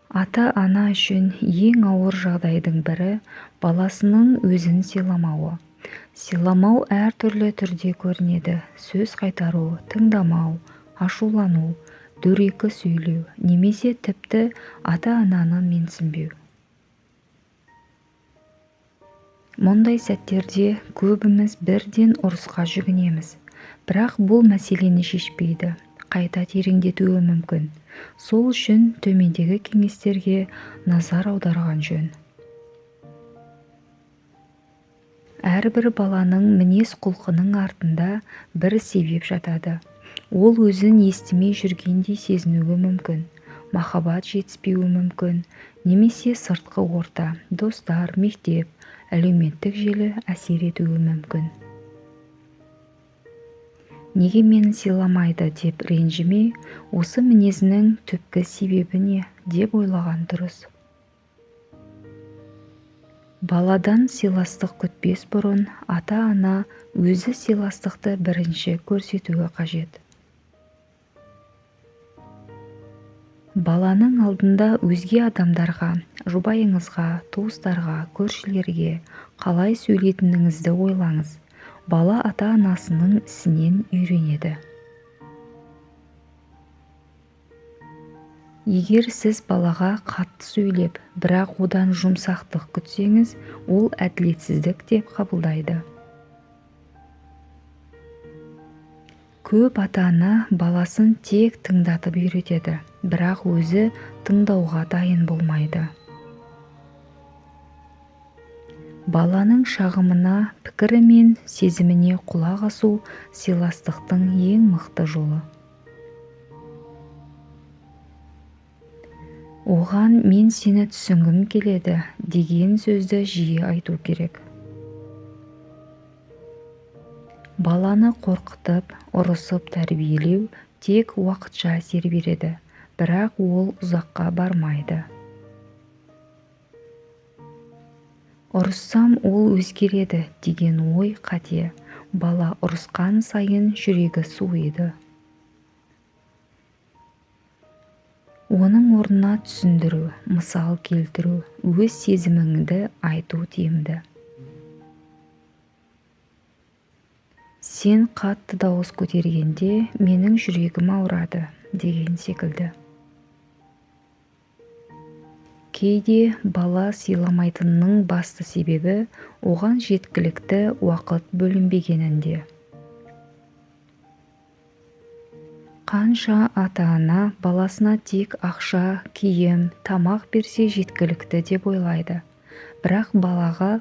Ата-ана үшін ең ауыр жағдайдың бірі баласының өзін сыйламауы. Сыйламау әртүрлі түрде көрінеді: сөз қайтару, тыңдамау, ашулану, дөрекі сөйлеу, немесе тіпті ата-ананы менсінбеу. Мұндай сәттерде көбіміз бірден ұрысқа жүгінеміз. Бірақ бұл мәселені шешпейді, қайта тереңдетуі мүмкін. Сол үшін төмендегі кеңестерге назар аударған жөн. Әрбір баланың мінез-құлқының артында бір себеп жатады. Ол өзін естімей жүргендей сезінуі мүмкін, махаббат жетіспеуі мүмкін, немесе сыртқы орта, достар, мектеп, әлеуметтік желі әсер етуі мүмкін. Неге мені сыйламайды деп ренжімей, осы мінезінің түпкі себебі не деп ойлаған дұрыс. Баладан сыйластық күтпес бұрын ата-ана өзі сыйластықты бірінші көрсетуі қажет. Баланың алдында өзге адамдарға, жұбайыңызға, туыстарға, көршілерге қалай сөйлейтініңізді ойлаңыз. Бала ата-анасының ісінен үйренеді. Егер сіз балаға қатты сөйлеп, бірақ одан жұмсақтық күтсеңіз, ол әділетсіздік деп қабылдайды. Көп ата-ана баласын тек тыңдатып үйретеді, бірақ өзі тыңдауға дайын болмайды. Баланың шағымына, пікірі мен сезіміне құлақ асу сыйластықтың ең мықты жолы. Оған "мен сені түсінгім келеді" деген сөзді жиі айту керек. Баланы қорқытып, ұрысып тәрбиелеу тек уақытша әсер береді, бірақ ол ұзаққа бармайды. Ұрыссам ол өзгереді деген ой қате. Бала ұрысқан сайын жүрегі суиды. Оның орнына түсіндіру, мысал келтіру, өз сезіміңді айту тиімді. Сен қатты дауыс көтергенде менің жүрегім ауырады деген секілді. Кейде бала сыйламайтынның басты себебі оған жеткілікті уақыт бөлінбегенінде. Қанша ата-ана баласына тек ақша, киім, тамақ берсе жеткілікті деп ойлайды. Бірақ балаға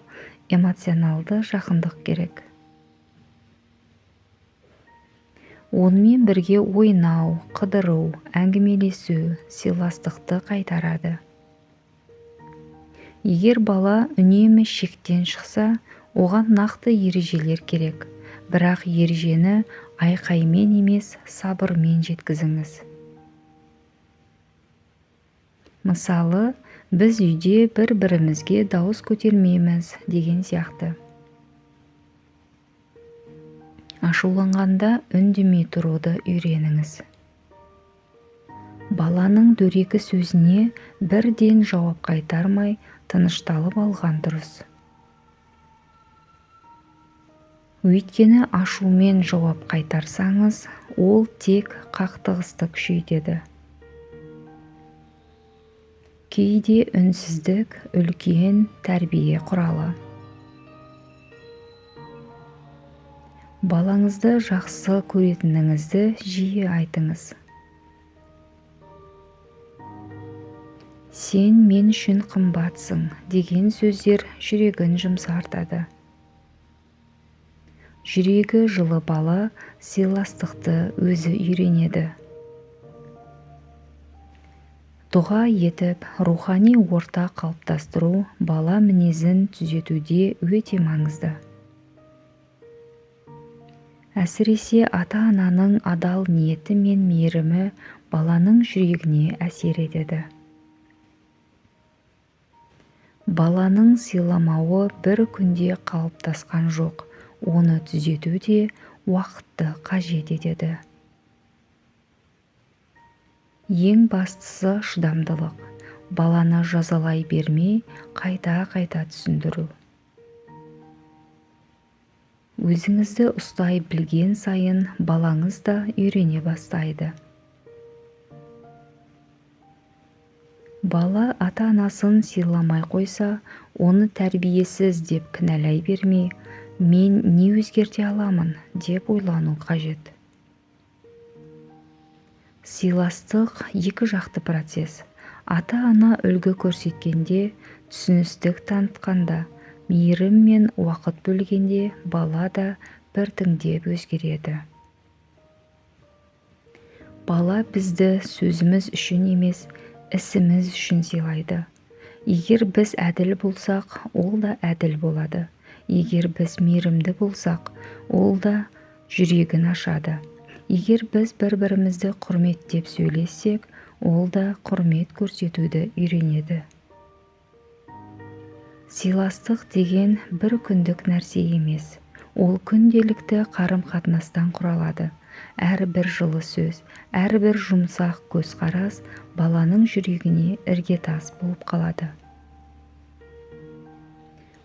эмоционалды жақындық керек. Онымен бірге ойнау, қыдыру, әңгімелесу сыйластықты қайтарады. Егер бала үнемі шектен шықса, оған нақты ережелер керек. Бірақ ережені айқаймен емес, сабырмен жеткізіңіз. Мысалы, біз үйде бір-бірімізге дауыс көтермейміз деген сияқты. Ашуланғанда үндемей тұруды үйреніңіз. Баланың дөрекі сөзіне бірден жауап қайтармай, тынышталып алған дұрыс. Өйткені ашумен жауап қайтарсаңыз, ол тек қақтығысты күшейтеді. Кейде үнсіздік үлкен тәрбие құралы. Балаңызды жақсы көретініңізді жиі айтыңыз. Сен мен үшін қымбатсың деген сөздер жүрегін жұмсартады. Жүрегі жылы бала сыйластықты өзі үйренеді. Дұға етіп, рухани орта қалыптастыру бала мінезін түзетуде өте маңызды. Әсіресе ата-ананың адал ниеті мен мейірімі баланың жүрегіне әсер етеді. Баланың сыйламауы бір күнде қалыптасқан жоқ, оны түзету де уақытты қажет етеді. Ең бастысы шыдамдылық. Баланы жазалай бермей, қайта-қайта түсіндіру. Өзіңізді ұстай білген сайын балаңыз да үйрене бастайды. Бала ата-анасын сыйламай қойса, оны тәрбиесіз деп кінәлай бермей, мен не өзгерте аламын деп ойлану қажет. Сыйластық екі жақты процесс. Ата-ана үлгі көрсеткенде, түсіністік танытқанда, мейірім мен уақыт бөлгенде бала да біртіндеп өзгереді. Бала бізді сөзіміз үшін емес, ісіміз үшін сыйлайды. Егер біз әділ болсақ, ол да әділ болады. Егер біз мейірімді болсақ, ол да жүрегін ашады. Егер біз бір-бірімізді құрметтеп сөйлессек, ол да құрмет көрсетуді үйренеді. Сыйластық деген бір күндік нәрсе емес. Ол күнделікті қарым-қатынастан құралады. Әрбір жылы сөз, әрбір жұмсақ көзқарас баланың жүрегіне іргетас болып қалады.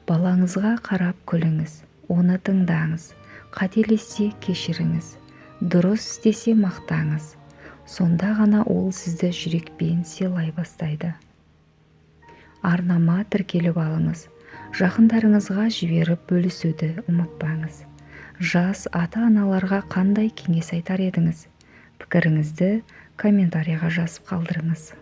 Балаңызға қарап күліңіз, оны тыңдаңыз, қателессе кешіріңіз, дұрыс істесе мақтаңыз. Сонда ғана ол сізді жүрекпен сыйлай бастайды. Арнама тіркеліп алыңыз. Жақындарыңызға жіберіп бөлісуді ұмытпаңыз. Жас ата-аналарға қандай кеңес айтар едіңіз? Пікіріңізді комментарийға жазып қалдырыңыз.